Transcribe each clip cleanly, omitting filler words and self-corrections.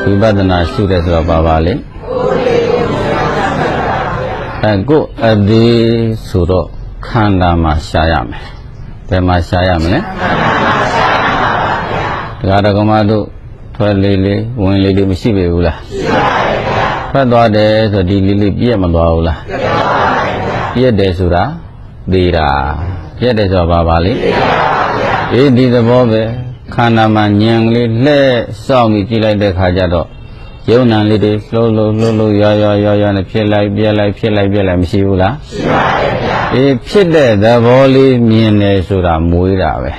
ဝိပဿနာရှုတဲ့ဆိုတော့ပါပါလေကိုအဒီဆိုတော့ခန္ဓာမှာရှားရမယ်ဘယ်မှာရှားရမလဲတရားတော်ကမတို့ထွက်လေးလေးဝင်လေးလေးမရှိပေဘူးလားထွက်သွားတယ်ဆိုဒီလေးလေးပြည့်မသွားဘူးလားပြည့်တယ်ဆိုတာသေးတာပြည့်တယ်ဆိုတော့ပါလေအေးဒီသဘောပဲခန္ဓာမှာဉာဏ်ကလေးလှဲ့စောင့်ပြီးကြည့်လိုက်တဲ့ခါကျတော့ယုံနာလေးတွေလှုပ်ရွနဲ့ဖြစ်လိုက်ပြက်လိုက်ဖြစ်လိုက်ပြက်လိုက်မရှိဘူးလားရှိပါရဲ့ဗျာအေးဖြစ်တဲ့သဘောလေးမြင်တယ်ဆိုတာမွေးတာပဲ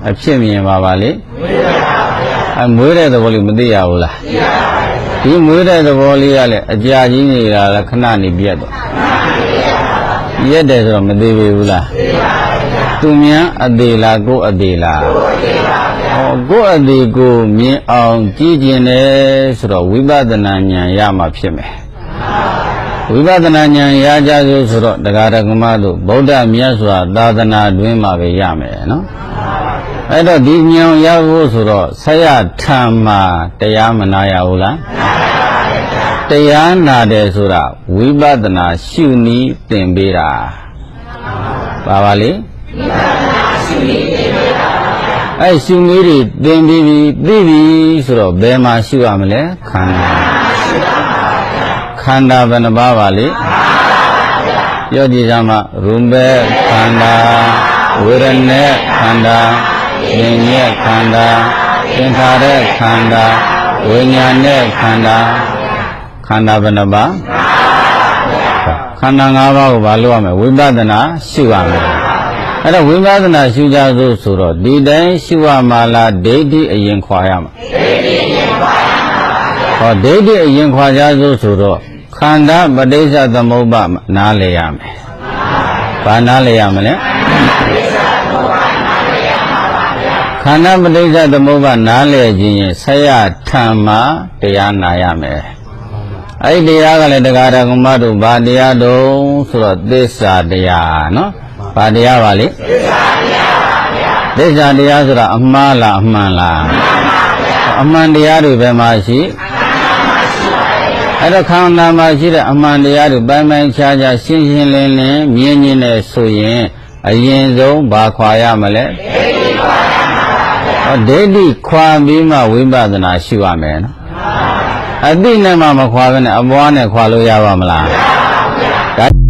အဖြစ်မြင်ပါလေမွေးတာပါဗျာမွေးတဲ့သဘောလေးမသိရဘူးလားသိပါပါဒီမွေးတဲ့သဘောလေးကလည်းအကြာကြီးနေတာလားခဏနေပြက်တော့ပြက်တယ်ဆိုတော့မသိပြီဘူးလားသိပါပါဗျာသူများအသေးလားကိုယ်အသေးလားကိုယ်အသေးပါကိုယ်အသေးကိုမြင်အောင်ကြည့်ကျင်တယ်ဆိုတော့ဝိပဿနာဉာဏ်ရမှဖြစ်မယ်ဝိပဿနာဉာဏ်ရကြစို့ဆိုတော့တရားဓမ္မတို့ဗုဒ္ဓမြတ်စွာသာသနာတွင်မှာပဲရမယ်နော်အဲ့တော့ဒီဉာဏ်ရဖို့ဆိုတော့ဆက်ရထံမှာတရားမနာရဘူးလားတရားနာတယ်ဆိုတာဝိပဿနာရှုနည်းသင်ပေးတာပါလေဝိပဿနာရှုနည်းသင်ပေးတာအဲ့ရှုနည်းတွေသင်ပြီးပြီသိပြီဆိုတော့ဘယ်မှာရှုရမလဲခန္ဓာခန္ဓာဘယ်နှပါးပါလေပြောကြည့်ကြမှာရူပခန္ဓာဝေဒနာခန္ဓာဉာဏ်ခန္ဓာသင်္ခါရခန္ဓာဝိညာဉ်နဲ့ခန္ဓာခန္ဓာဘယ်နှပါးခန္ဓာ၅ပါးကိုဘာလို့ရမလဲဝိပဿနာရှုရမယ်အဲ့တော့ဝိပဿနာရှုကြစို့ဆိုတော့ဒီတိုင်းရှုရမှာလားဒိဋ္ဌိအရင်ခွာရမှာဒိဋ္ဌိအရင်ခွာရမှာပါဗျာဟောဒိဋ္ဌိအရင်ခွာကြစို့ဆိုတော့ခန္ဓာပဋိစ္စသမုပ္ပါနားလည်ရမယ်ဘာနားလည်ရမလဲခန္ဓာပဋိစ္စသမုပ္ပါနားလည်ခြင်းရင်ဆက်ရထံမှာတရားနာရမယ်အဲ့ဒီတရားကလည်းတရားဓမ္မတို့ဘာတရားတုံးဆိုတော့သစ္စာတရားနော်ဘာတရားပါလေသစ္စာတရားပါဗျာသစ္စာတရားဆိုတာအမှားလားအမှန်လားအမှန်ပါဗျာအမှန်တရားတွေဘယ်မှာရှိအဲ့တော့ခန္ဓာမှာရှိတဲ့အမှန်တရားတွေပိုင်းပိုင်းခြားခြားရှင်းရှင်းလင်းလင်းမြင်မြင်နဲ့ဆိုရင်အရင်ဆုံးဘာခွာရမလဲဒိဋ္ဌိခွာရမှာပါဗျာဒိဋ္ဌိခွာပြီးမှဝိပဿနာရှုရမယ်နော်အသိနဲ့မှမခွာဘဲနဲ့အပွားနဲ့ခွာလို့ရပါမလားမရပါဘူးဗျာ